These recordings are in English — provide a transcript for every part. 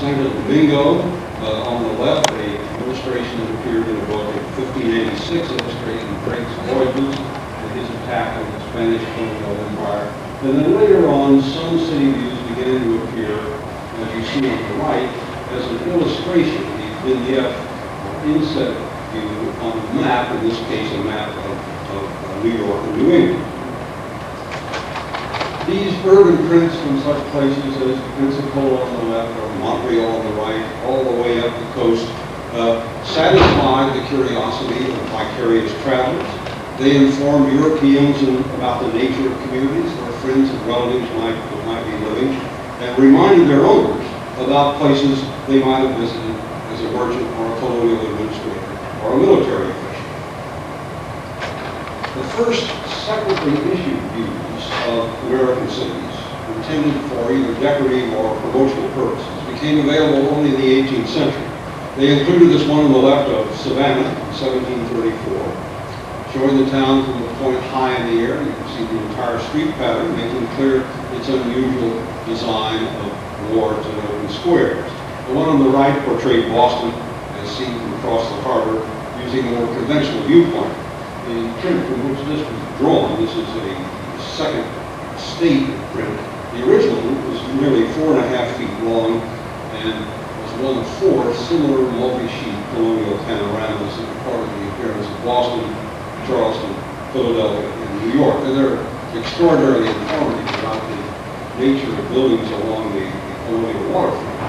Santo Domingo. On the left, a illustration that appeared in a book in 1586, illustrating Drake's voyages and his attack on the Spanish colonial empire. And then later on, some city views began to appear, as you see on the right, as an illustration, the vignette inset view on a map, in this case a map of New York and New England. These urban prints from such places as Pensacola on the left or Montreal on the right, all the way up the coast, satisfied the curiosity of vicarious travelers. They informed Europeans about the nature of communities where friends and relatives might be living, and reminded their owners about places they might have visited as a merchant or a colonial administrator or a military official. The first separately issued views of American cities, intended for either decorative or promotional purposes, became available only in the 18th century. They included this one on the left of Savannah in 1734, showing the town from a point high in the air. You can see the entire street pattern, making clear its unusual design of wards and open squares. The one on the right portrayed Boston as seen from across the harbor using a more conventional viewpoint. The print from which this was drawn, this is a second state print. The original was nearly 4.5 feet long and was one of 4 similar multi-sheet colonial panoramas that were part of the appearance of Boston, Charleston, Philadelphia, and New York. And they're extraordinarily informative about the nature of buildings along the colonial waterfront.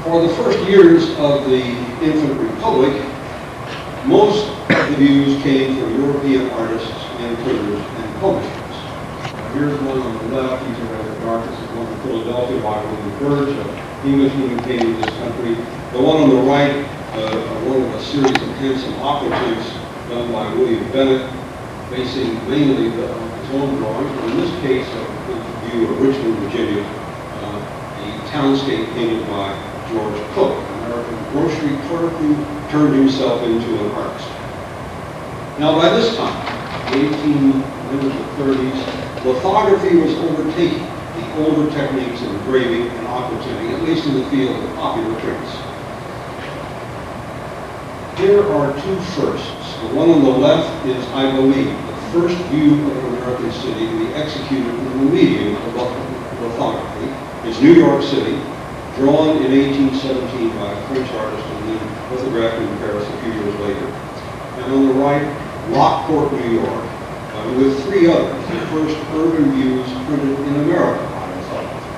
For the first years of the infant republic, most of the views came from European artists and printers and publishers. Here's one on the left. These are rather dark. This is one from Philadelphia by William Burge, an Englishman who came to this country. The one on the right, one of a series of handsome opera tints done by William Bennett, basing mainly on his own drawings, but in this case, a view of Richmond, Virginia, a townscape painted by George Cook, an American grocery clerk who turned himself into an artist. Now, by this time, the 1830s, lithography was overtaking the older techniques of engraving and aqua tinting, at least in the field of popular prints. Here are 2 firsts. The one on the left is, I believe, the first view of an American city to be executed in the medium of lithography. It's New York City, drawn in 1817 by a French artist and then lithographed in Paris a few years later. And on the right, Lockport, New York, with 3 others, the first urban views printed in America by lithography.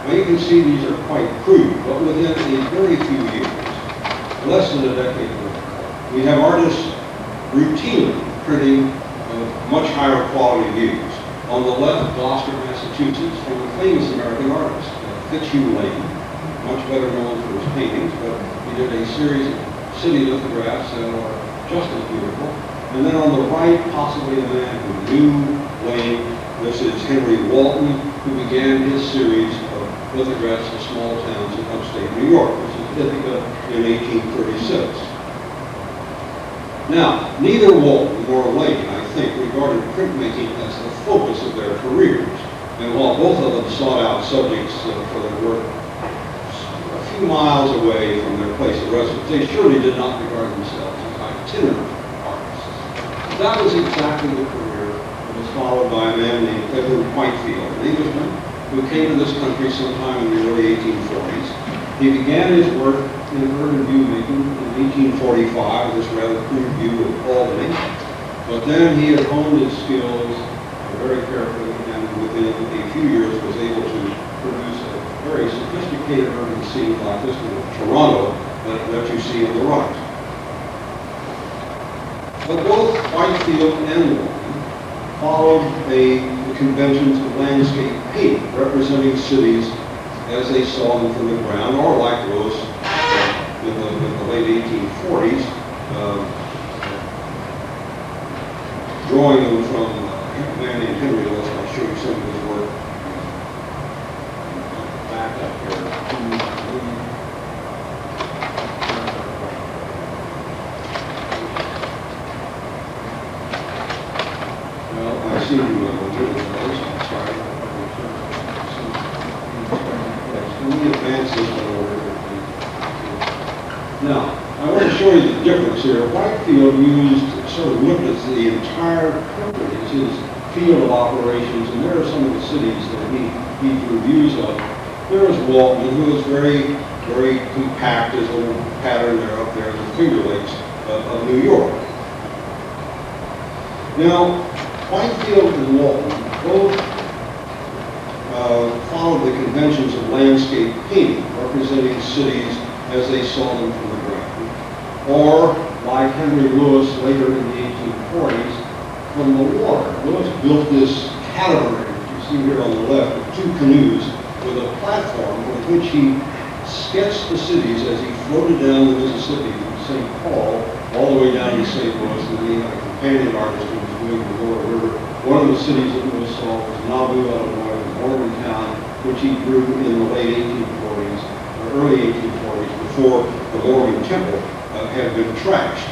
Now you can see these are quite crude, but within a very few years, less than a decade ago, we have artists routinely printing much higher quality views. On the left, Gloucester, Massachusetts, from a famous American artist, Fitzhugh Lane, much better known for his paintings, but he did a series of city lithographs that are just as beautiful. And then on the right, possibly a man who knew Lane, this is Henry Walton, who began his series of lithographs of small towns in upstate New York. This is Ithaca in 1836. Now, neither Walton nor Lane, I think, regarded printmaking as the focus of their careers. And while both of them sought out subjects for their work a few miles away from their place of residence, they surely did not regard themselves as itinerant artists. That was exactly the career that was followed by a man named Edward Whitefield, an Englishman who came to this country sometime in the early 1840s. He began his work in urban view making in 1845 with this rather crude view of Albany, but then he had honed his skills very carefully, and within a few years was able to produce a very sophisticated urban scene like this one of Toronto that you see on the right. But both Whitefield and Woollen followed the conventions of landscape painting, representing cities as they saw them from the ground, or like those in the late 1840s, drawing them from a man named Henry Lewis. I'll show you some of his work. Back up here. Well, I see you with those. I'm sorry. advance this in order. Now, I want to show you the difference here. Whitefield sort of looked at the entire company as his field of operations, and there are some of the cities that he drew views of. There is Walton, who is very, very compact, as a little pattern there up there in the Finger Lakes of New York. Now, Whitefield and Walton both followed the conventions of landscape painting, representing cities as they saw them from the ground, or like Henry Louis later in the 1840s, from the water. Louis built this catamaran, you see here on the left, with two canoes with a platform with which he sketched the cities as he floated down the Mississippi from St. Paul all the way down to St. Louis, and then he had a companion artist who was doing the lower river. One of the cities that Louis saw was Nauvoo, Illinois, Morgantown, which he drew in the late 1840s, or early 1840s, before the Mormon temple had been trashed.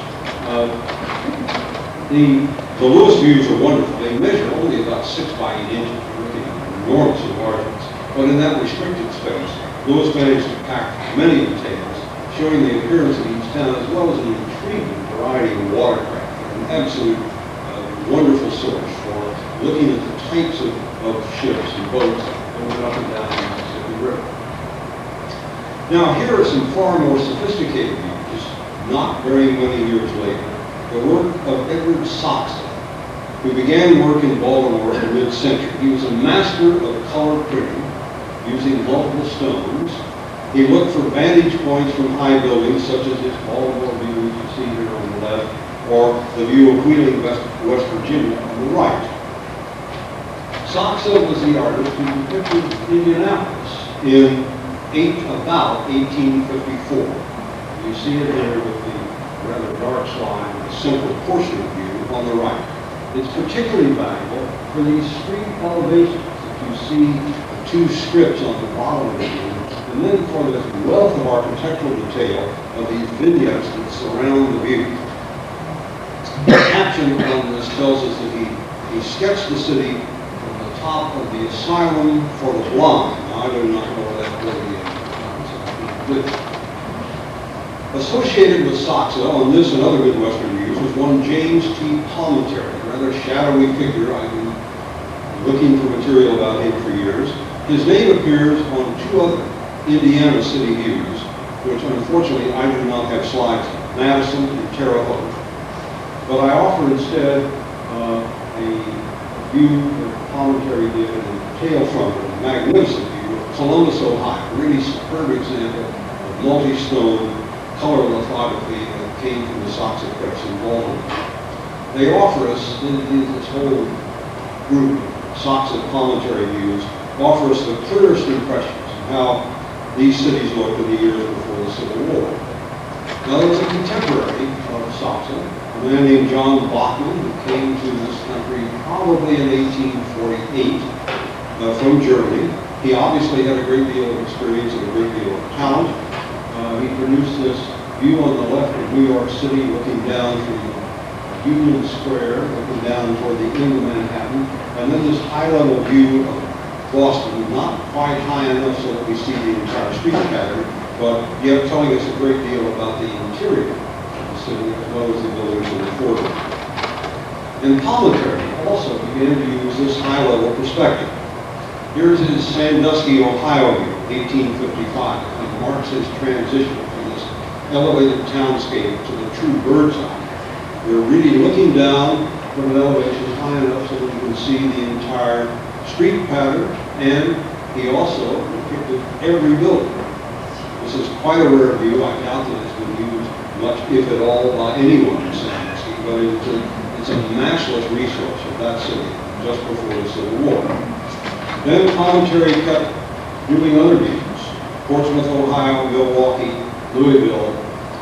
The Louis views are wonderful. They measure only about 6 by 8 inches. You're looking at enormous margins. But in that restricted space, Louis managed to pack many details, showing the appearance of each town, as well as an intriguing variety of watercraft. An absolute wonderful source for looking at the types of ships and boats that went up and down the Mississippi River. Now, here are some far more sophisticated views, not very many years later. The work of Edward Saxa, who began work in Baltimore in the mid-century. He was a master of color printing, using multiple stones. He looked for vantage points from high buildings, such as this Baltimore view you see here on the left, or the view of Wheeling, West Virginia on the right. Saxa was the artist who depicted Indianapolis in about 1854. You see it here with the rather dark slide, the central portion of view on the right. It's particularly valuable for these street elevations that you see the two strips on the bottom of the view, and then for this wealth of architectural detail of these vignettes that surround the view. The caption on this tells us that he sketched the city from the top of the Asylum for the Blind. Now, I do not know where that building is. Associated with Saxa on this and other Midwestern views was one James T. Palminteri, a rather shadowy figure. I've been looking for material about him for years. His name appears on 2 other Indiana city views, which unfortunately I do not have slides of, Madison and Terre Haute. But I offer instead a view that Palminteri did in the tail front of a magnificent view of Columbus, Ohio, a really superb example of multi-stone color lithography that came from the Saxa press in Baltimore. They offer us, this whole group, Saxa Palminteri views, offer us the clearest impressions of how these cities looked in the years before the Civil War. Now, there was a contemporary of Saxa, a man named John Bachman, who came to this country probably in 1848 from Germany. He obviously had a great deal of experience and a great deal of talent. He produced this view on the left of New York City, looking down from Union Square, looking down toward the end of Manhattan, and then this high-level view of Boston, not quite high enough so that we see the entire street pattern, but yet telling us a great deal about the interior of the city, as well as the buildings that are afforded. And Palminteri also began to use this high-level perspective. Here's his Sandusky, Ohio view, 1855. It marks his transition from this elevated townscape to the true bird's eye. We're really looking down from an elevation high enough so that you can see the entire street pattern, and he also depicted every building. This is quite a rare view. I doubt that it's been used much, if at all, by anyone in Sandusky, but it's a matchless resource of that city just before the Civil War. Then Palminteri kept doing other views. Portsmouth, Ohio, Milwaukee, Louisville,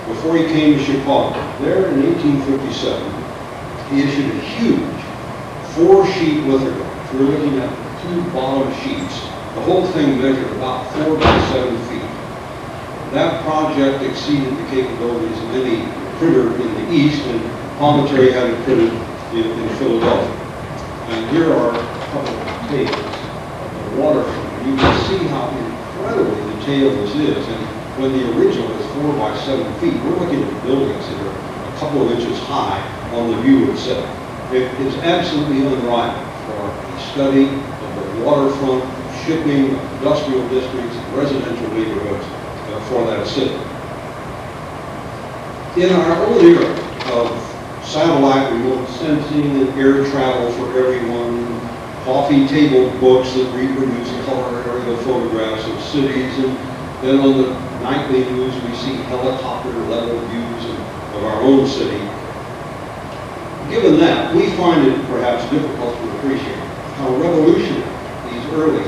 before he came to Chicago. There in 1857, he issued a huge 4-sheet lithograph. We're looking at 2 bottom sheets. The whole thing measured about 4 by 7 feet. That project exceeded the capabilities of any printer in the East, and Palminteri had it printed in Philadelphia. And here are a couple of tables of the waterfront. You can see how incredibly the detail this is. And when the original is 4 by 7 feet, we're looking at buildings that are a couple of inches high on the view itself. It is absolutely unrivaled for a study of the waterfront, shipping, industrial districts, and residential neighborhoods for that city. In our own era of satellite remote sensing and air travel for everyone, coffee table books that reproduce color aerial photographs of cities, and then on the nightly news we see helicopter level views of our own city. Given that, we find it perhaps difficult to appreciate how revolutionary these early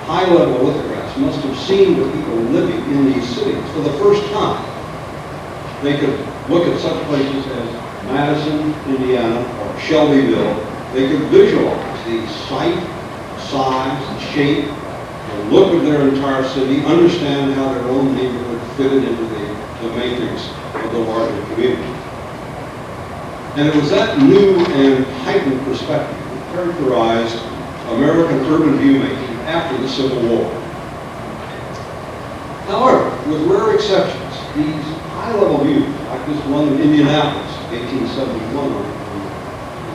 high-level lithographs must have seemed to people living in these cities for the first time. They could look at such places as Madison, Indiana, or Shelbyville. They could visualize the site, size, and shape, the look of their entire city, understand how their own neighborhood fitted into the matrix of the larger community. And it was that new and heightened perspective that characterized American urban view-making after the Civil War. However, with rare exceptions, these high-level views, like this one in Indianapolis, 1871 on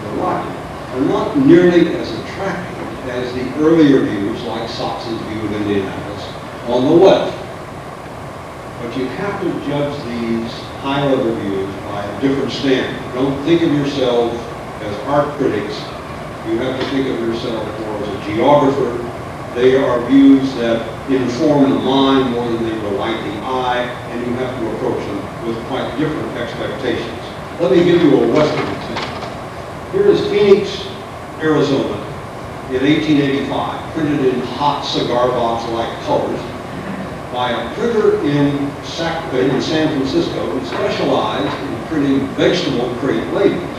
the right, are not nearly as attractive as the earlier views, like Sox's view of Indianapolis, on the left. But you have to judge these high-level views by a different standard. Don't think of yourself as art critics. You have to think of yourself more as a geographer. They are views that inform the mind more than they delight the eye, and you have to approach them with quite different expectations. Let me give you a Western example. Here is Phoenix, Arizona, in 1885, printed in hot cigar box-like colors by a printer in San Francisco who specialized in printing vegetable crate labels.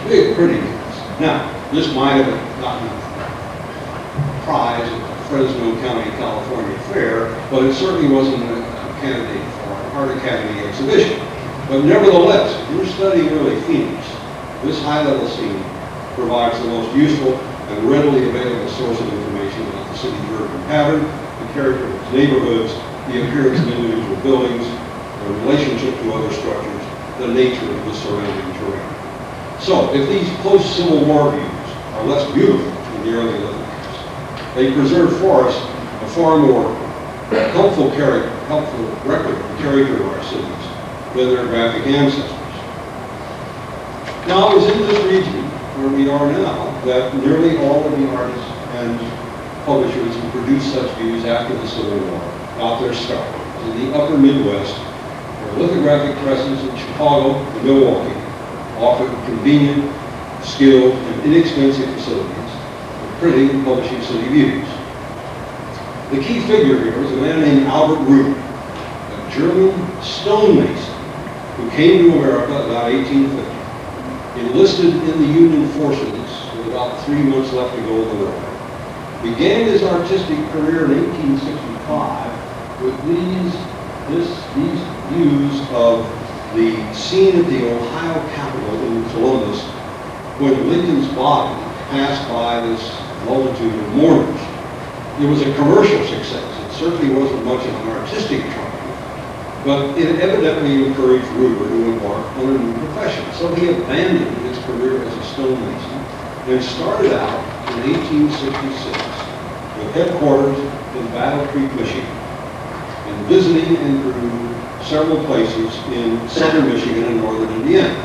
Big printing units. Now, this might have gotten a prize at the Fresno County, California Fair, but it certainly wasn't a candidate for an Art Academy exhibition. But nevertheless, if you're studying early Phoenix, this high-level scene provides the most useful and readily available source of information about the city's urban pattern, the character of its neighborhoods, the appearance of individual buildings, their relationship to other structures, the nature of the surrounding terrain. So, if these post-Civil War views are less beautiful than the early lithographs, they preserve for us a far more helpful record of the character of our cities than their graphic ancestors. Now, it was in this region where we are now that nearly all of the artists and publishers who produced such views after the Civil War got their start. In the upper Midwest, where lithographic presses in Chicago and Milwaukee offered convenient, skilled, and inexpensive facilities for printing and publishing city views. The key figure here is a man named Albert Ruber, a German stonemason who came to America about 1850. Enlisted in the Union forces with about 3 months left to go in the war. Began his artistic career in 1865 with these views of the scene at the Ohio Capitol in Columbus when Lincoln's body passed by this multitude of mourners. It was a commercial success. It certainly wasn't much of an artistic triumph, but it evidently encouraged Ruber to embark on a new profession. So he abandoned his career as a stonemason and started out in 1866 with headquarters in Battle Creek, Michigan, and visiting and drew several places in southern Michigan and northern Indiana.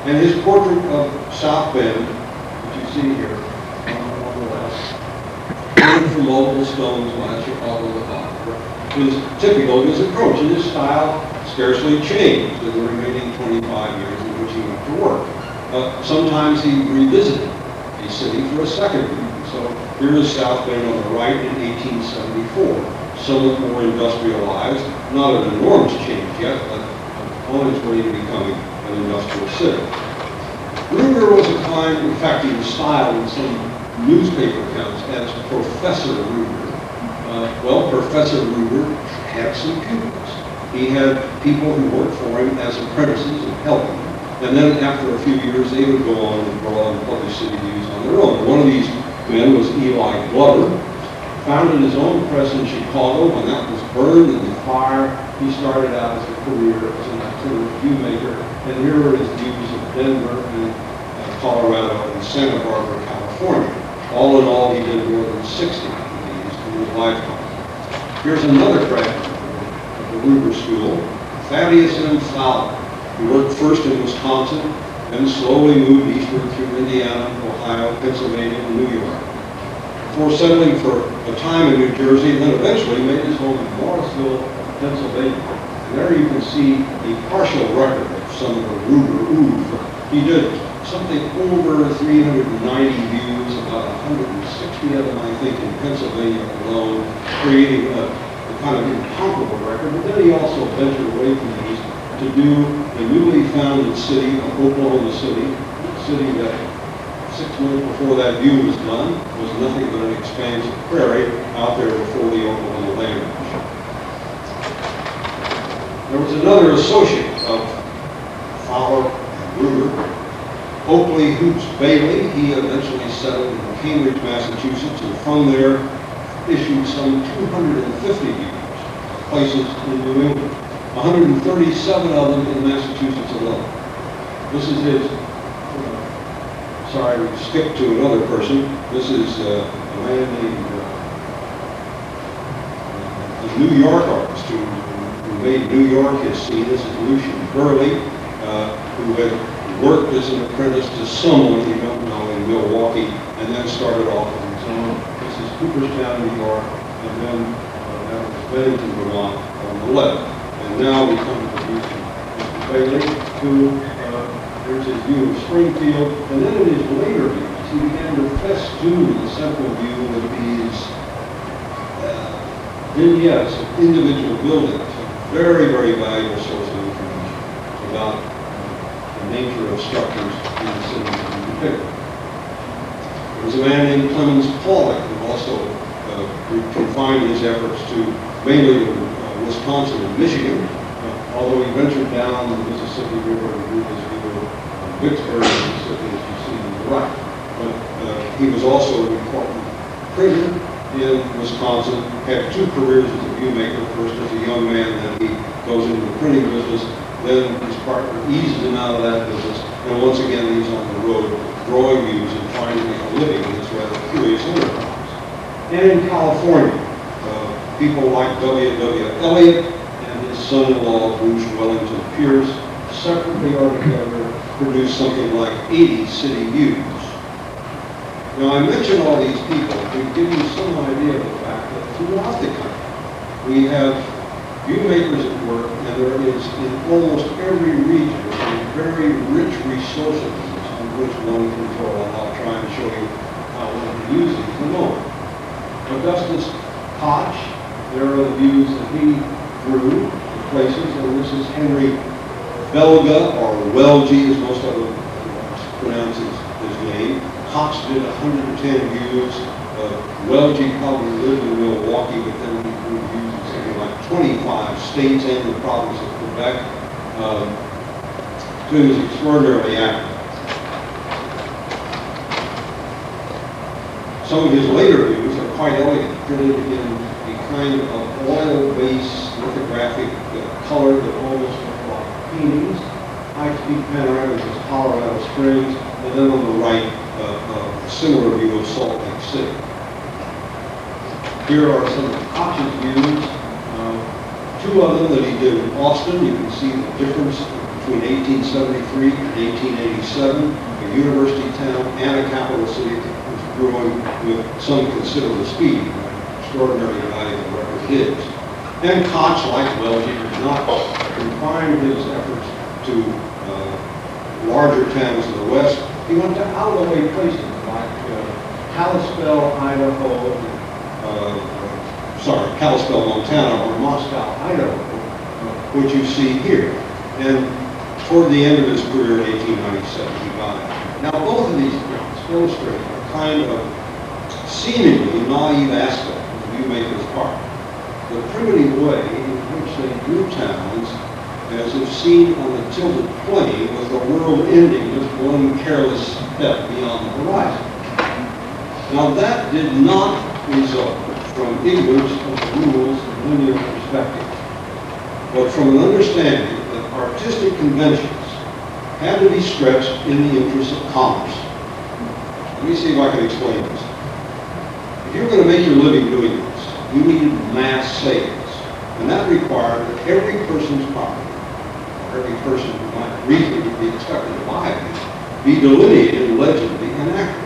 And his portrait of South Bend, which you see here on the left, painted from multiple stones by a Chicago lithographer, is typical of his approach, and his style scarcely changed in the remaining 25 years in which he went to work. Sometimes he revisited a city for a second view. So here is South Bend on the right in 1874. Somewhat more industrialized, not an enormous change yet, but on its way to becoming an industrial city. Ruber was inclined, in fact, he was styled in some newspaper accounts as Professor Ruber. Well, Professor Ruber had some pupils. He had people who worked for him as apprentices and helped him. And then after a few years, they would go on and publish city views on their own. One of these men was Eli Glover, Founded his own press in Chicago. When that was burned in the fire, he started out as a career as an itinerant viewmaker. And here are his views of Denver and Colorado and Santa Barbara, California. All in all, he did more than 60 of these in his lifetime. Here's another graduate of the Ruber School, Thaddeus M. Fowler. He worked first in Wisconsin, then slowly moved eastward through Indiana, Ohio, Pennsylvania, and New York. Before settling for a time in New Jersey, and then eventually made his home in Morrisville, Pennsylvania. And there you can see a partial record of some of the Ruber oeuvre. He did something over 390 views, about 160 of them, I think, in Pennsylvania alone, creating a kind of incomparable record. But then he also ventured away from these to do the newly founded city of Oklahoma City, a city that 6 months before that view was done was nothing but an expansive prairie out there before the Oklahoma land bridge. There was another associate of Fowler and Ruber, Oakley Hoops Bailey. He eventually settled in Cambridge, Massachusetts, and from there issued some 250 views of places in New England, 137 of them in Massachusetts alone. This is his, sorry, we skipped to another person. This is a man named, a New York artist who made New York his scene. This is Lucian Burley, who had worked as an apprentice to someone you don't know in Milwaukee, and then started off on his own. This is Cooperstown, New York, and then that was Bennington, Vermont on the left. And now we come to Mr. Bailey, who, there's his view of Springfield, and then in his later views, he began to festoon the central view with these vignettes of individual buildings, a very, very valuable source of information about the nature of structures in the city in particular. There was a man named Clemens Pollock who also confined his efforts to mainly to Wisconsin and Michigan, although he ventured down the Mississippi River and drew his view of Vicksburg, Mississippi, as you see on the right. But he was also an important printer in Wisconsin, had 2 careers as a viewmaker, first as a young man, then he goes into the printing business. Then his partner eases him out of that business, and once again he's on the road drawing views and trying to make a living in this rather curious enterprise. And in California, people like W.W. Elliott and his son-in-law Bruce Wellington Pierce separately or together produced something like 80 city views. Now I mention all these people to give you some idea of the fact that throughout the country we have viewmakers at work, and there is in almost every region a very rich resources on which one can draw. I'll try and show you how one can use these in a moment. Augustus Koch, there are the views that he drew of places, and this is Henry Belga, or Welge, as most of them pronounce his name. Koch did 110 views. Welge probably lived in Milwaukee, but then he drew views in something like 25 states and the province of Quebec. So he was extraordinarily active. Some of his later views are quite elegant, printed in a kind of oil-based lithographic color that almost look like paintings. High-speed panoramas of Colorado Springs, and then on the right, a similar view of Salt Lake City. Here are some of Koch's views. 2 of them that he did in Austin. You can see the difference between 1873 and 1887, a university town and a capital city that was growing with some considerable speed. Extraordinarily valuable record it is. And Koch, like Welge, did not confine his efforts to larger towns in the West. He went to out-of-the-way places like Kalispell, Idaho, Kalispell, Montana, or Moscow, Idaho, which you see here. And toward the end of his career in 1897, he got out. Now, both of these accounts illustrate a kind of seemingly naive aspect of the viewmaker's part. The primitive way in which they drew towns as if seen on the tilted plane with the world ending just one careless step beyond the horizon. Now that did not result from ignorance of the rules of linear perspective, but from an understanding that artistic conventions had to be stretched in the interest of commerce. Let me see if I can explain this. If you're going to make your living doing this, you needed mass sales, and that required that every person's property, or every person who might reasonably be expected to buy it, be delineated legibly and accurately.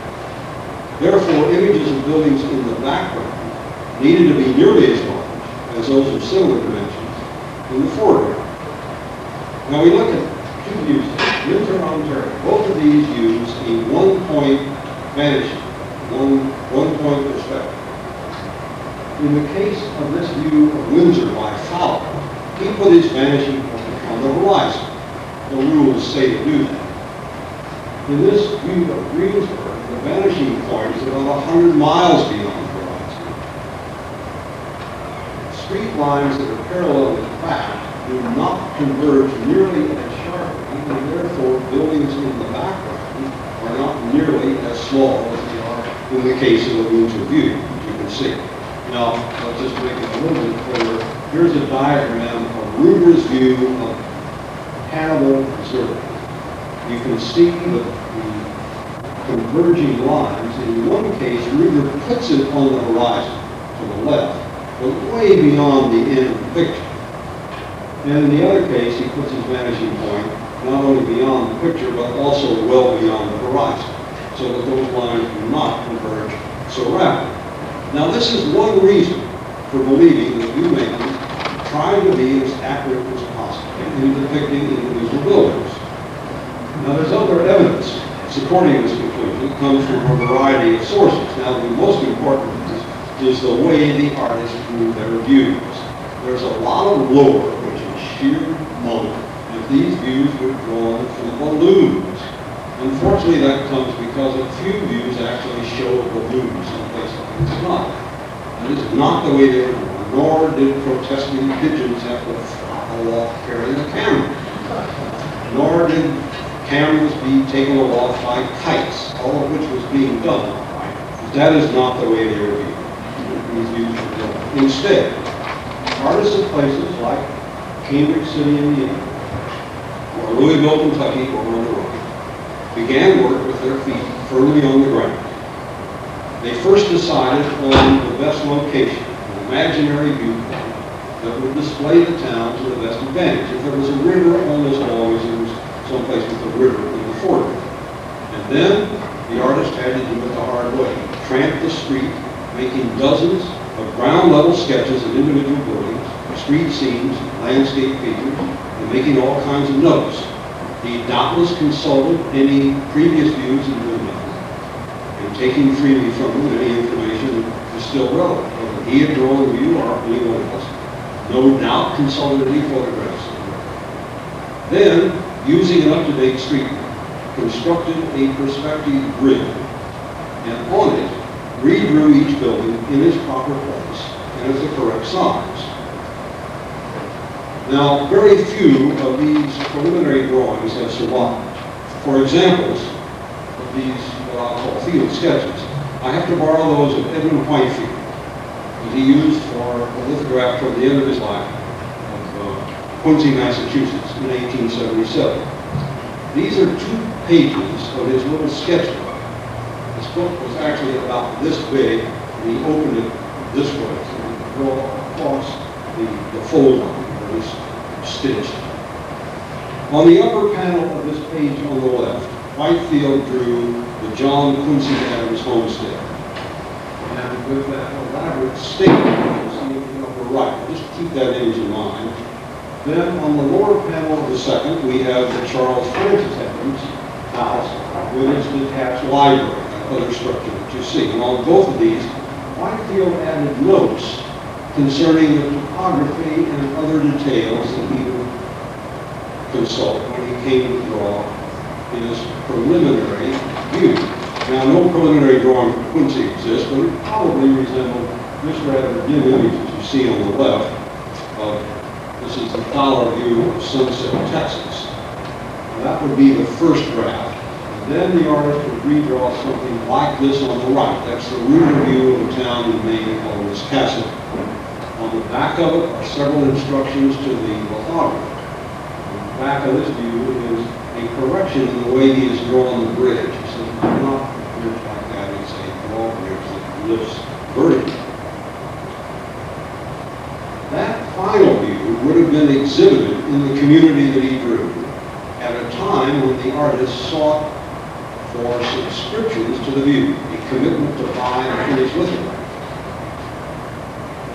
Therefore, images of buildings in the background needed to be nearly as large as those of similar dimensions in the foreground. Now we look at two views here. Windsor, Ontario. Both of these use a one-point vanishing, one-point perspective. In the case of this view of Windsor by Fowler, he put his vanishing point on the horizon. The rules say to do that. In this view of Greensburg, the vanishing point is about 100 miles beyond the horizon. Street lines that are parallel in fact do not converge nearly as sharply, and therefore buildings in the background are not nearly as small as they are in the case of the Windsor view, as you can see. Now, let's just make it a little bit clearer. Here's a diagram of Ruger's view of Hannibal Preserve. You can see the converging lines. In one case, Ruger puts it on the horizon to the left, but way beyond the end of the picture. And in the other case, he puts his vanishing point not only beyond the picture, but also well beyond the horizon, so that those lines do not converge so rapidly. Now, this is one reason for believing that viewmakers try to be as accurate as possible in depicting individual buildings. Now, there's other evidence supporting this conclusion. It comes from a variety of sources. Now, the most important is the way the artists drew their views. There's a lot of lore which is sheer mumble if these views were drawn from balloons. Unfortunately, that comes because a few views actually show a balloon someplace like it's not. And it's not the way they were drawn, nor did protesting pigeons have to flap aloft carrying a camera. Nor did cameras be taken aloft by kites, all of which was being done. That is not the way they were viewed. These views were drawn. Instead, artists of places like Cambridge City, Indiana, or Louisville, Kentucky, or on the road, began work with their feet firmly on the ground. They first decided on the best location, an imaginary viewpoint that would display the town to the best advantage. If there was a river, almost always there was someplace with a river in the foreground. And then the artist had to do it the hard way. Tramp the street, making dozens of ground-level sketches of individual buildings, street scenes, landscape features, and making all kinds of notes. He doubtless consulted any previous views in the novel, and taking freely from them any information that was still relevant, whether he had drawn the view or anyone else. No doubt consulted any photographs. Then, using an up-to-date street map, constructed a perspective grid, and on it, redrew each building in its proper place and as the correct size. Now, very few of these preliminary drawings have survived. For examples of these, what I'll call field sketches, I have to borrow those of Edmund Whitefield, that he used for a lithograph toward the end of his life of Quincy, Massachusetts in 1877. These are 2 pages of his little sketchbook. This book was actually about this big, and he opened it this way, so he could draw across the fold line. Stitched. On the upper panel of this page on the left, Whitefield drew the John Quincy Adams homestead. And with that elaborate statement, you see in the upper right, just keep that image in mind. Then on the lower panel of the second, we have the Charles Francis Adams house with its detached library, that other structure that you see. And on both of these, Whitefield added notes concerning the topography and other details that he would consult when he came to draw his preliminary view. Now, no preliminary drawing for Quincy exists, but it probably resembled this rather dim image that you see on the left. This is the Fowler view of Sunset, Texas. Now, that would be the first draft. And then the artist would redraw something like this on the right. That's the rear view of a town in Maine called Wiscasset. On the back of it are several instructions to the lithographer. On the back of this view is a correction in the way he has drawn the bridge. He says, not a bridge like that, it's a broad bridge that lifts vertically. That final view would have been exhibited in the community that he drew at a time when the artist sought for subscriptions to the view, a commitment to buy a finished lithograph.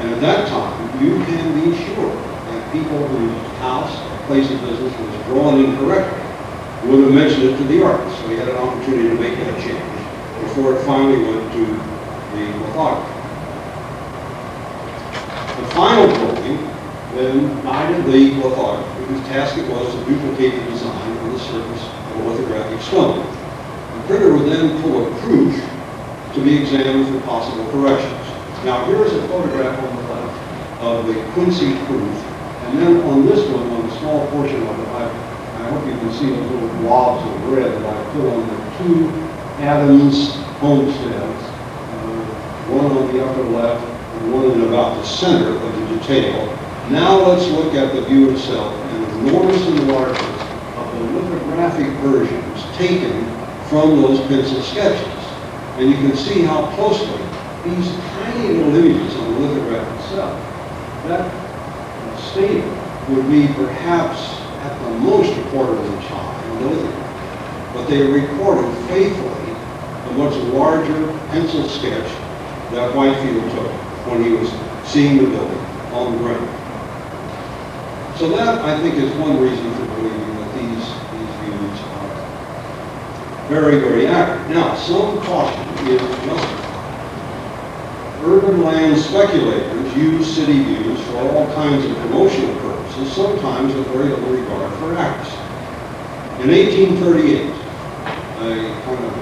And at that time, you can be sure that people whose house or place of business was drawn incorrectly would have mentioned it to the artist. So he had an opportunity to make that change before it finally went to the lithographer. The final drawing then guided the lithographer, whose task it was to duplicate the design on the surface of a lithographic stone. The printer would then pull a proof to be examined for possible corrections. Now here is a photograph on the left of the Quincy proof, and then on this one, on a small portion of it, I hope you can see those little blobs of red that I put on the two Adams homesteads, one on the upper left and one in about the center of the detail. Now let's look at the view itself and enormous enlargements of the lithographic versions taken from those pencil sketches. And you can see how closely these tiny little images on the lithograph itself, that statement would be perhaps at the most a quarter of an inch high on the lithograph. But they recorded faithfully a much larger pencil sketch that Whitefield took when he was seeing the building on the ground. So that, I think, is one reason for believing that these views are very, very accurate. Now, some caution is justified. Urban land speculators use city views for all kinds of promotional purposes, sometimes with very little regard for accuracy. In 1838, a kind of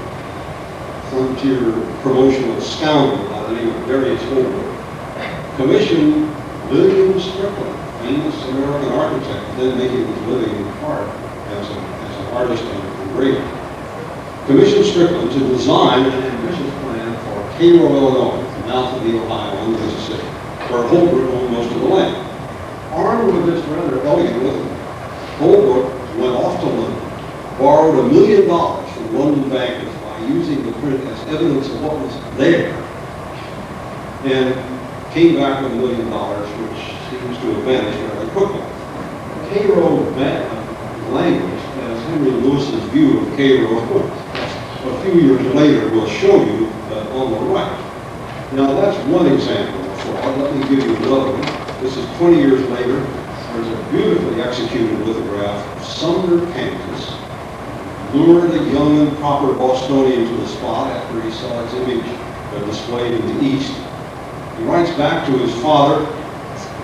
frontier promotional scoundrel by the name of Darius Holbrook commissioned William Strickland, famous American architect, then making his living in part as an artist and engraver, commissioned Strickland to design an ambitious plan for Cairo, Illinois, the mouth of the Ohio and the Mississippi, where Holbrook owned most of the land. Armed with this rather elegant lithograph, Holbrook went off to London, borrowed $1 million from London bankers by using the print as evidence of what was there, and came back with $1 million, which seems to have vanished rather quickly. Cairo language, as Henry Lewis's view of Cairo a few years later will show you on the right. Now that's one example of fraud. Let me give you another one. This is 20 years later. There's a beautifully executed lithograph of Sumner, Kansas. Lured a young and proper Bostonian to the spot after he saw his image displayed in the East. He writes back to his father,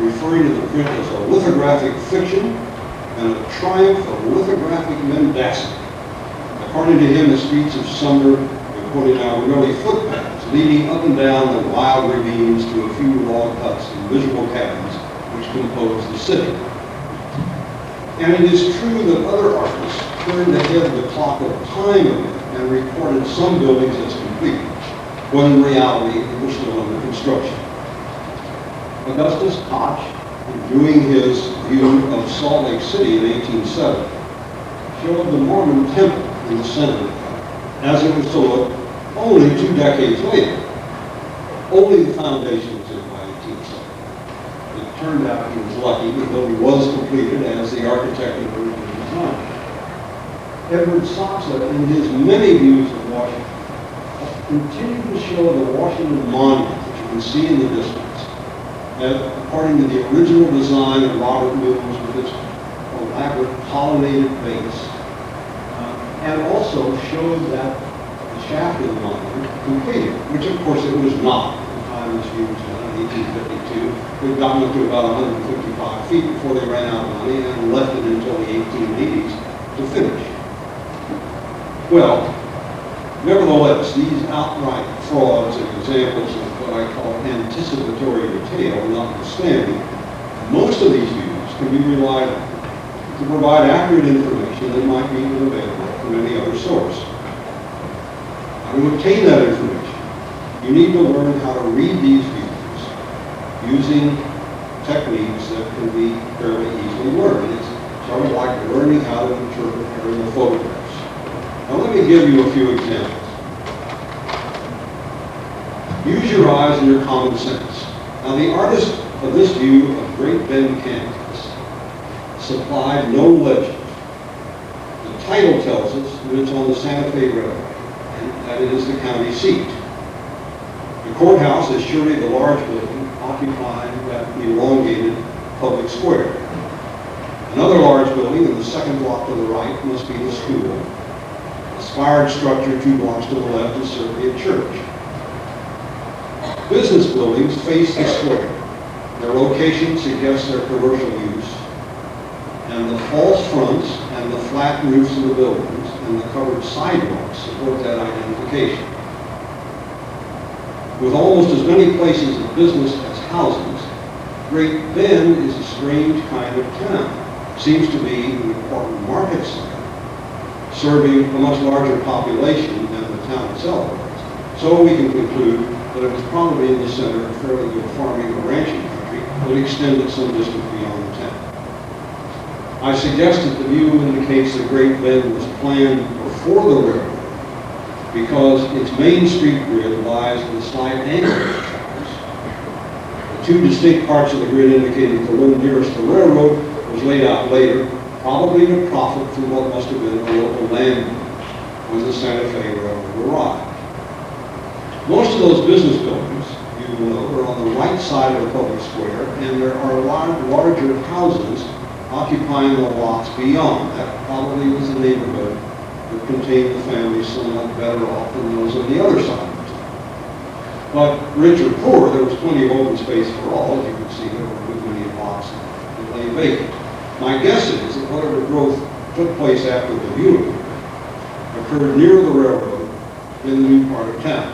referring to the print as a lithographic fiction and a triumph of lithographic mendacity. According to him, the streets of Sumner, quoting now, were merely footpaths leading up and down the wild ravines to a few log huts and miserable cabins which compose the city. And it is true that other artists turned ahead of the clock of time a bit and recorded some buildings as complete, when in reality they were still under construction. Augustus Koch, reviewing his view of Salt Lake City in 1870, showed the Mormon temple in the center as it was to look only 2 decades later. Only the foundation was in by 1870. It turned out he was lucky, though he was completed as the architect had originally designed. Edward Soxer, in his many views of Washington, continued to show the Washington Monument, which you can see in the distance, according to the original design of Robert Mills with its elaborate colonnaded base, and also showed that the shaft of the monument completed, which of course it was not at the time this view was done in 1852. We'd gotten up to about 155 feet before they ran out of money and left it until the 1880s to finish. Well, nevertheless, these outright frauds and examples of what I call anticipatory detail notwithstanding, most of these views can be relied on to provide accurate information that might be available from any other source. Now, to obtain that information, you need to learn how to read these views using techniques that can be fairly easily learned. It's sort of like learning how to interpret aerial photographs. Now let me give you a few examples. Use your eyes and your common sense. Now the artist of this view of Great Bend, Kansas, supplied no legend. The title tells us that it's on the Santa Fe Railroad and that it is the county seat. The courthouse is surely the large building occupying that elongated public square. Another large building in the second block to the right must be the school. A spired structure 2 blocks to the left is certainly a church. Business buildings face the square. Their location suggests their commercial use, and the false fronts and the flat roofs of the buildings and the covered sidewalks support that identification. With almost as many places of business as houses, Great Bend is a strange kind of town. It seems to be an important market center, serving a much larger population than the town itself was. So we can conclude that it was probably in the center of fairly good farming or ranching country that extended some distance beyond the town. I suggest that the view indicates that Great Bend was planned before the railroad because its main street grid lies at a slight angle to the tracks. The 2 distinct parts of the grid indicating the one nearest the railroad was laid out later, probably to profit from what must have been a local land when the Santa Fe Railroad arrived. Most of those business buildings, you will know, are on the right side of the public square, and there are larger houses occupying the lots beyond. That probably was the neighborhood that contained the families somewhat better off than those on the other side of the town. But rich or poor, there was plenty of open space for all. As you can see, there were a good many lots that lay vacant. My guess is that whatever growth took place after the view occurred near the railroad in the new part of town.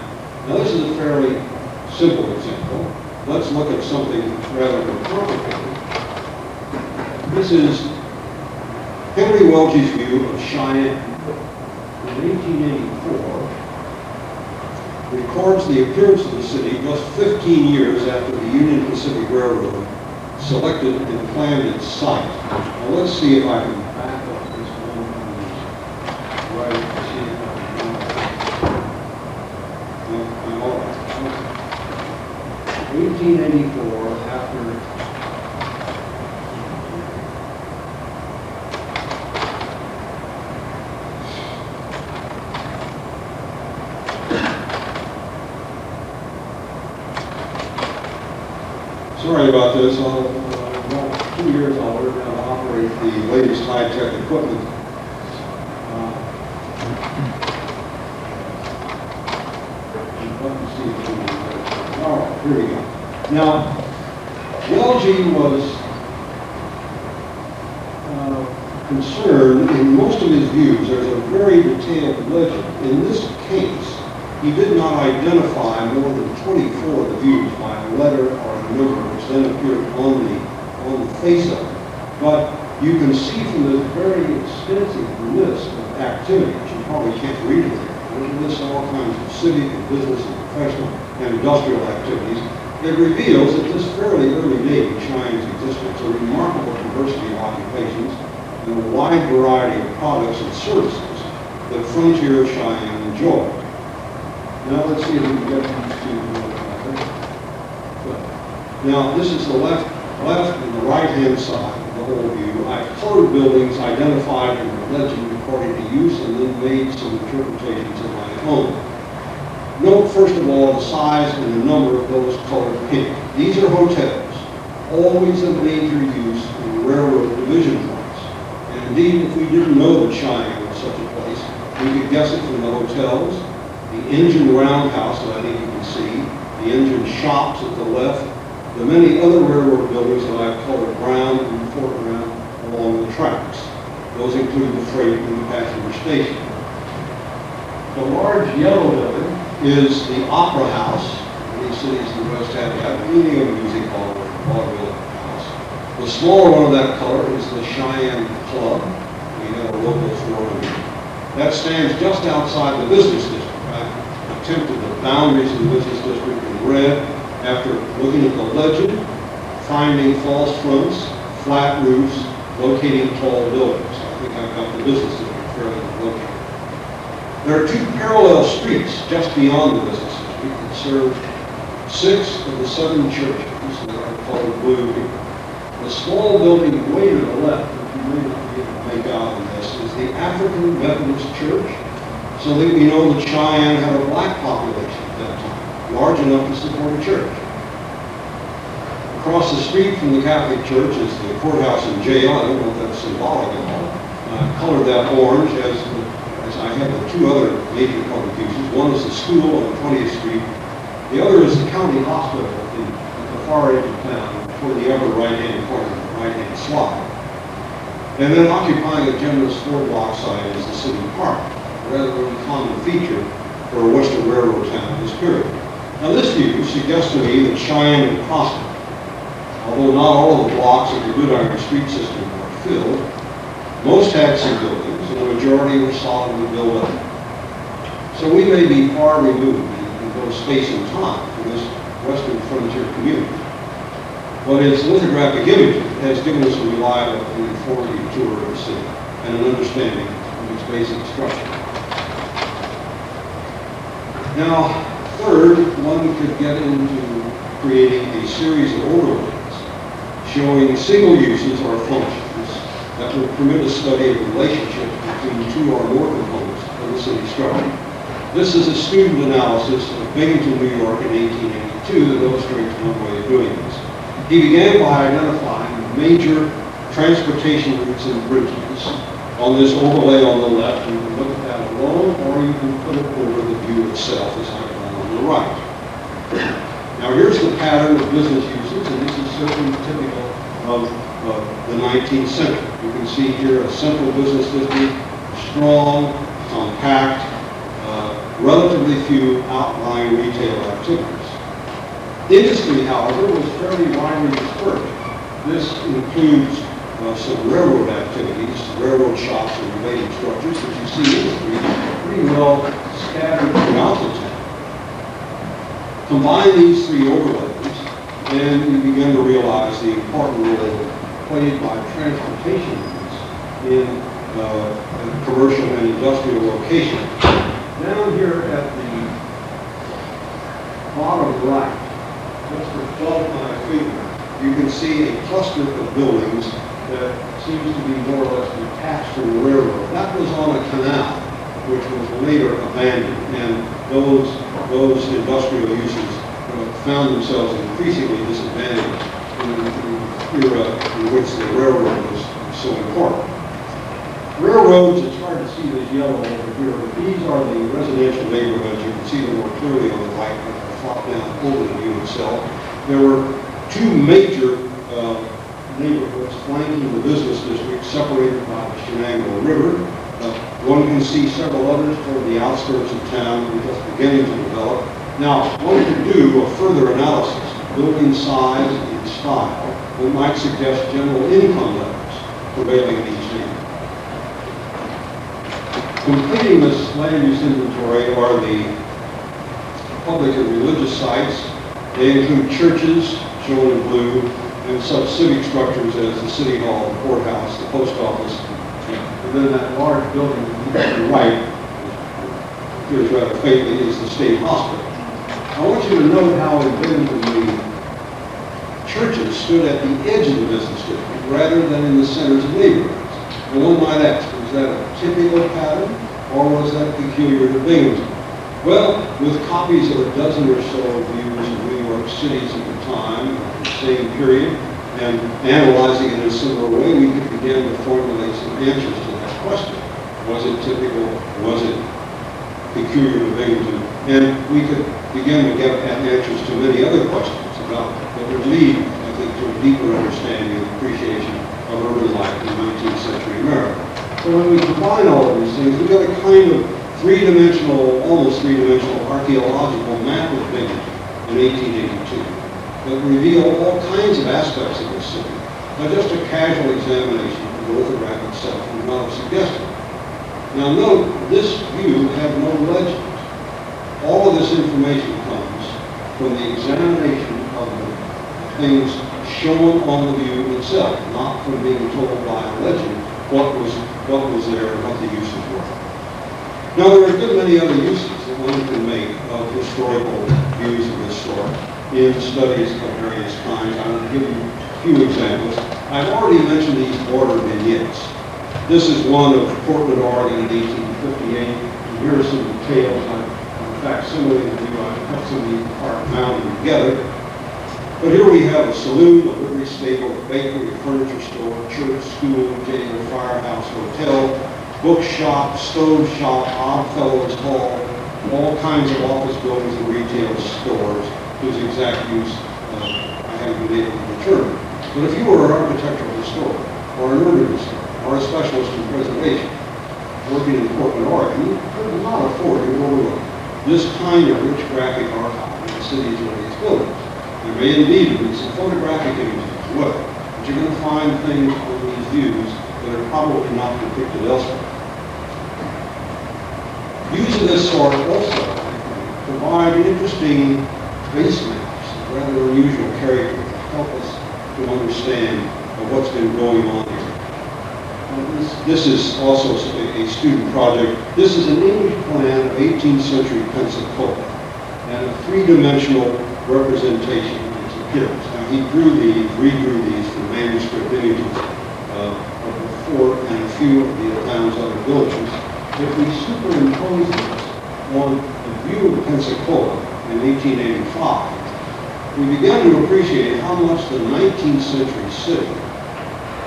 Now this is a fairly simple example. Let's look at something rather more complicated. This is Henry Welch's view of Cheyenne. In 1884, records the appearance of the city just 15 years after the Union Pacific Railroad selected and planned its site. Now let's see if I can back up this one right to see if I can. I'm all right. 1884, after sorry about this. About 2 years I'll learn how to operate the latest high-tech equipment. All right, here we go. Now, Welch was concerned in most of his views. There's a very detailed legend. In this case, he did not identify more than 24 of the views by a letter or a number, which then appeared on the face of it. But you can see from this very extensive list of activities, you probably can't read it there, but it lists all kinds of civic and business and professional and industrial activities. It reveals at this fairly early date in Cheyenne's existence a remarkable diversity of occupations and a wide variety of products and services that frontier Cheyenne enjoyed. Now let's see if we can get these two. Now this is the left and the right-hand side of the whole view. I've colored buildings identified in the legend according to use and then made some interpretations of my own. Note first of all the size and the number of those colored pink. These are hotels, always of major use in railroad division points. And indeed, if we didn't know that Cheyenne was such a place, we could guess it from the hotels, the engine roundhouse that I think you can see, the engine shops at the left, the many other railroad buildings that I've colored brown and foreground along the tracks. Those include the freight and the passenger station. The large yellow building is the Opera House. Many cities in the West have any of music hall or vaudeville house. The smaller one of that color is the Cheyenne Club. We have a local forum. That stands just outside the business district. I've attempted the boundaries of the business district in red after looking at the legend, finding false fronts, flat roofs, locating tall buildings. I think I've got the business district fairly located. There are two parallel streets just beyond the business district that serve 6 of the 7 churches that are called blue here. The small building way to the left, which you may not be able to make out in this, is the African Methodist Church, so that we know that Cheyenne had a black population at that time, large enough to support a church. Across the street from the Catholic Church is the courthouse and jail. I don't know if that's symbolic at all. Colored that orange as I have the 2 other major public uses. One is the school on 20th Street. The other is the county hospital at the far edge of town, toward the upper right-hand corner, right-hand slide. And then occupying a generous 4-block site is the city park, a rather uncommon feature for a Western Railroad town in this period. Now this view suggests to me that Cheyenne had prospered. Although not all of the blocks of the Good Street system were filled, most had some buildings, and the majority were solidly built up. So we may be far removed in both space and time from this western frontier community. But its lithographic imagery has given us a reliable and informative tour of the city and an understanding of its basic structure. Now, third, one could get into creating a series of overlays showing single uses or functions that would permit a study of relationships between 2 or more components of the city structure. This is a student analysis of Binghamton, New York in 1882 that illustrates one way of doing this. He began by identifying major transportation routes and bridges on this overlay on the left. You can look at that alone, or you can put it over the view itself as I've done on the right. Now here's the pattern of business uses, and this is certainly typical of the 19th century. You can see here a central business district, strong, compact, relatively few outlying retail activities. Industry, however, was fairly widely dispersed. This includes some railroad activities, railroad shops and related structures, but you see industry pretty well scattered throughout the town. Combine these 3 overlays, and you begin to realize the important role played by transportation in commercial and industrial locations. Down here at the bottom right, just above my finger, you can see a cluster of buildings that seems to be more or less detached from the railroad. That was on a canal, which was later abandoned, and those industrial uses found themselves increasingly disadvantaged in the era in which the railroad was so important. Railroads, it's hard to see this yellow over here, but these are the residential neighborhoods. You can see them more clearly on the right when I flop down over the view itself. There were 2 major neighborhoods flanking the business district, separated by the Shenango River. One can see several others toward the outskirts of town that are just beginning to develop. Now, one could do a further analysis, building size and style, that might suggest general income levels prevailing in each neighborhood. Completing this land use inventory are the public and religious sites. They include churches, shown in blue, and such civic structures as the City Hall, the courthouse, the post office, and then that large building to the right, appears rather faintly, is the state hospital. I want you to note how in Binghamton the churches stood at the edge of the business district rather than in the centers of neighborhoods. And one might ask, was that a typical pattern, or was that peculiar to Binghamton? Well, with copies of a dozen or so views of New York cities at the time, the same period, and analyzing it in a similar way, we could begin to formulate some answers to that question. Was it typical? Was it peculiar to Binghamton? And we could begin to get at answers to many other questions about that would lead, I think, to a deeper understanding and appreciation of urban life in 19th century America. So when we combine all of these things, we get a kind of three-dimensional, almost three-dimensional archaeological map of Binghamton in 1882 that reveal all kinds of aspects of this city. Now, just a casual examination of the lithograph itself would not have suggested. Now note, this view had no legend. All of this information comes from the examination of the things shown on the view itself, not from being told by a legend what was there and what the uses were. Now, there are a good many other uses that one can make of historical views of this sort in studies of various kinds. I will give you a few examples. I've already mentioned these border vignettes. This is one of Portland, Oregon in 1858. And here are some details. In fact, similarly to you, I cut some of these apart, mounted together. But here we have a saloon, a livery stable, a bakery, a furniture store, church, school, jail, firehouse, hotel, bookshop, stove shop, Oddfellows Hall, all kinds of office buildings and retail stores whose exact use I haven't been able to determine. But if you were an architectural historian, or an urban historian, or a specialist in preservation, working in Portland, Oregon, you could not afford to overlook this kind of rich graphic archive in the city's earliest buildings. There may indeed be some photographic images as well, but you're going to find things on these views that are probably not depicted elsewhere. Views of this sort also, I think, provide interesting base maps, rather unusual character to help us to understand what's been going on here. This is also a student project. This is an English plan of 18th century Pensacola and a three-dimensional representation of its appearance. Now, he redrew these from manuscript images of the fort and a few of the town's other buildings. If we superimpose this on the view of Pensacola in 1885, we began to appreciate how much the 19th century city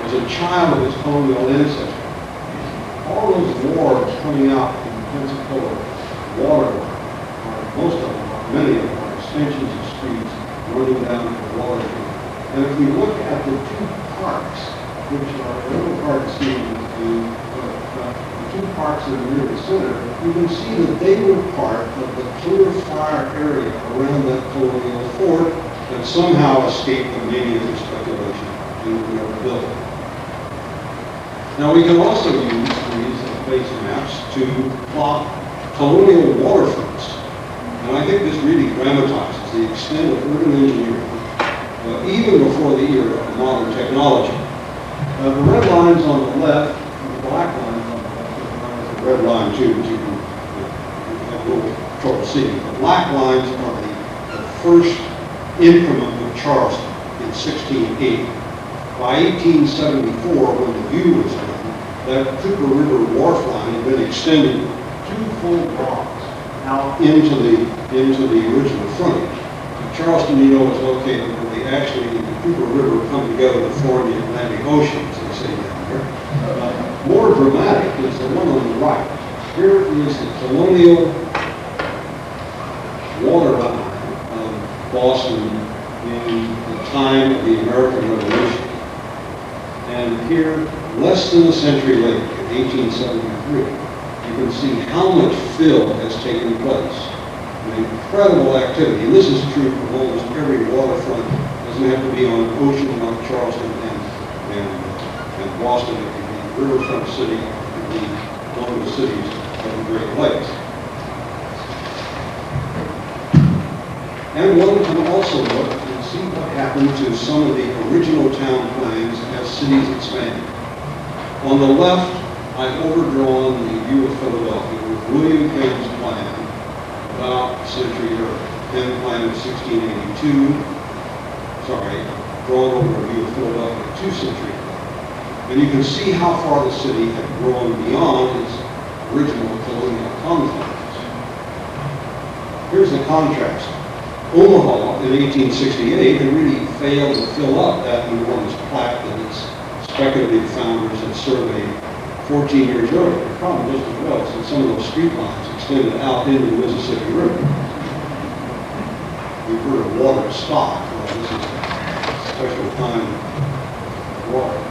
was a child of its colonial ancestry. All those wharves coming out from Pensacola waterway, most of them, many of them, are extensions of streets running down to the water. And if we look at the two parks, which are a little hard to see the two parks that are near the center, you can see that they were part of the clear fire area around that colonial fort that somehow escaped the mania of speculation in the newer building. Now, we can also use these base maps to plot colonial waterfronts. And I think this really dramatizes the extent of urban engineering, even before the era of modern technology. The red lines on the left, and the black lines on the left, the red line too, but you can have a little trouble seeing. The black lines are the first increment of Charleston in 1680. By 1874, when the view was done, that Cooper River wharf line had been extended 2 full blocks out into the original frontage. Charleston, you know, is located where they actually, the Cooper River come together to form the Atlantic Ocean, as they say down there. More dramatic is the one on the right. Here is the colonial waterline of Boston in the time of the American Revolution. And here, less than a century later, in 1873, you can see how much fill has taken place. An incredible activity, and this is true for almost every waterfront. It doesn't have to be on ocean like Charleston and Boston. It can be a riverfront city, it can be one of the cities of the Great Lakes. And one can also look and see what happened to some of the original town plans as cities expanded. On the left, I've overdrawn the view of Philadelphia with William Penn's plan about a century earlier. Penn plan of 1682, drawn over a view of Philadelphia 2 centuries ago. And you can see how far the city had grown beyond its original colonial confines. Here's the contrast. Omaha in 1868 had really failed to fill up that enormous plaque that its speculative founders had surveyed 14 years earlier. The problem just as well, since some of those street lines extended out into the Mississippi River. We've heard of water stock. Well, this is a special kind of water.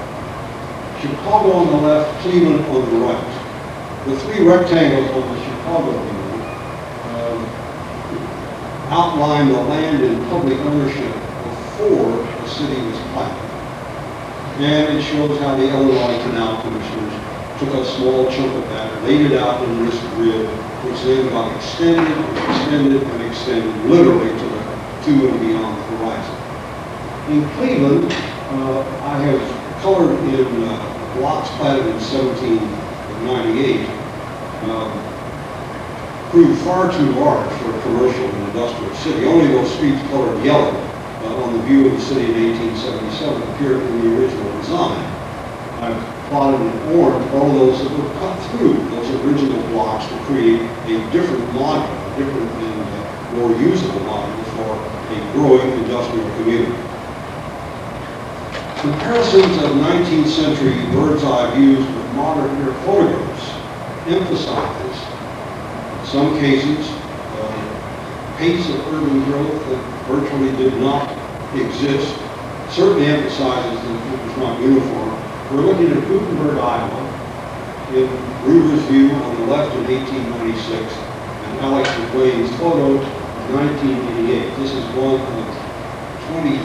Chicago on the left, Cleveland on the right. The 3 rectangles on the Chicago view outline the land in public ownership before the city was platted. And it shows how the Illinois Canal Commissioners took a small chunk of that, laid it out in this grid, which then got extended and extended and extended, literally to and beyond the horizon. In Cleveland, I have colored in blocks platted in 1798, proved far too large for a commercial and industrial city. Only those streets colored yellow on the view of the city in 1877 appeared in the original design. I've plotted in orange all those that were cut through those original blocks to create a different model, a different and more usable model for a growing industrial community. Comparisons of 19th century bird's eye views with modern air photographs emphasize, in some cases, pace of urban growth that virtually did not exist. Certainly emphasizes that it was not uniform. We're looking at Gutenberg, Iowa, in Ruger's view on the left in 1896, and Alex McLean's photo in 1988. This is one of 23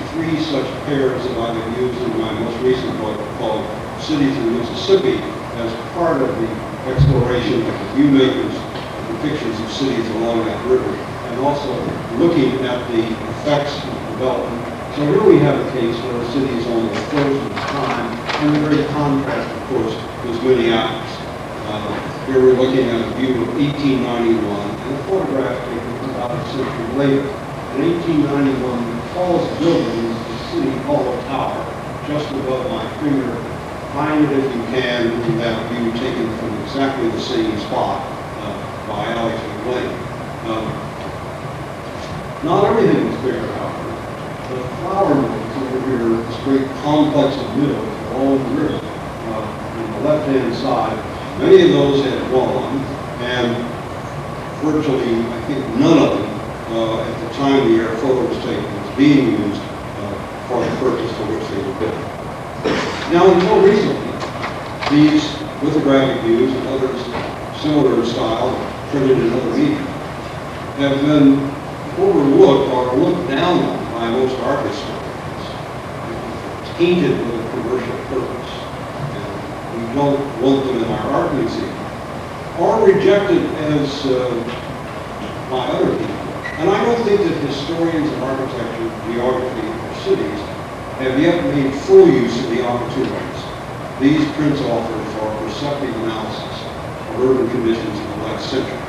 such pairs that I have used in my most recent book called Cities in Mississippi as part of the exploration of the view makers of the pictures of cities along that river, and also looking at the effects of development. So here we have a case where a city is almost frozen in time, and the great contrast, of course, was Minneapolis. Here we're looking at a view of 1891, and a photograph taken about a century later. In 1891, the tallest building is the City Hall Tower, just above my finger. Find it if you can in that view taken from exactly the same spot by Alex McLean. Not everything is there, however. The flour mills over here, this great complex of mills all in the river, on the left-hand side, many of those had gone, and virtually, I think, none of them at the time the air photo was taken was being used for the purpose for which they were built. Now, until recently, these lithographic views and others similar in style, printed in other media, have been overlooked or looked down on by most art historians, tainted with a commercial purpose. And we don't want them in our art museum, or rejected as by other people. And I don't think that historians of architecture, geography, or cities have yet made full use of the opportunities these prints offer for perceptive analysis of urban conditions in the last century.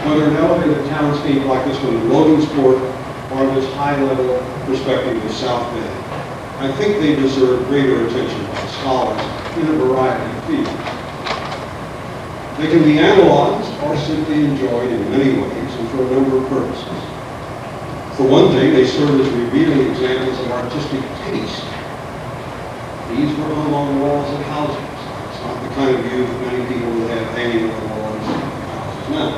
Whether an elevated townscape like this one in Logansport or this high-level perspective of South Bend, I think they deserve greater attention by scholars in a variety of fields. They can be analyzed or simply enjoyed in many ways and for a number of purposes. For one thing, they serve as revealing examples of artistic taste. These were hung on the walls of houses. It's not the kind of view that many people would have hanging on the walls of houses now.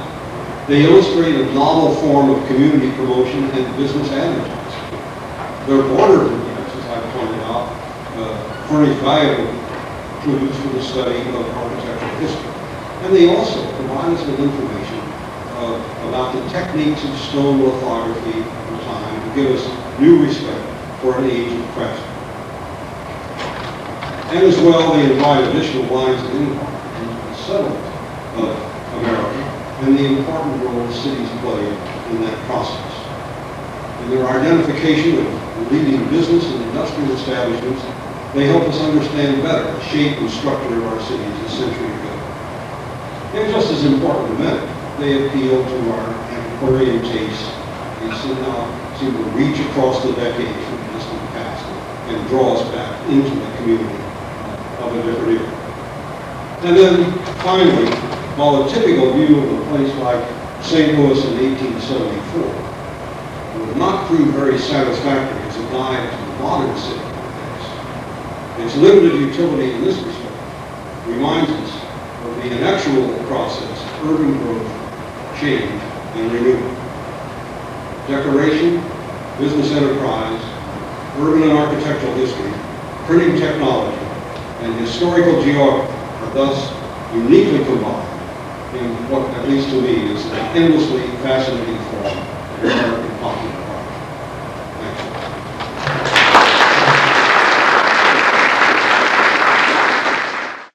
They illustrate a novel form of community promotion and business advertising. Their border vignettes, as I pointed out, furnish valuable clues for the study of architectural history. And they also provide us with information about the techniques of stone lithography of the time to give us new respect for an age of craftsmanship. And as well, they invite additional lines of inquiry into the settlement of America and the important role cities play in that process. In their identification of leading business and industrial establishments, they help us understand better the shape and structure of our cities a century ago. And just as important to many, they appeal to our antiquarian tastes. They somehow seem to reach across the decades from the distant past and draw us back into the community of a different era. And then, finally, while a typical view of a place like St. Louis in 1874 would not prove very satisfactory as a guide to the modern city context, its limited utility in this respect reminds us of the inexorable process of urban growth, change, and renewal. Decoration, business enterprise, urban and architectural history, printing technology, and historical geography are thus uniquely combined in what, at least to me, is an endlessly fascinating form of American politics.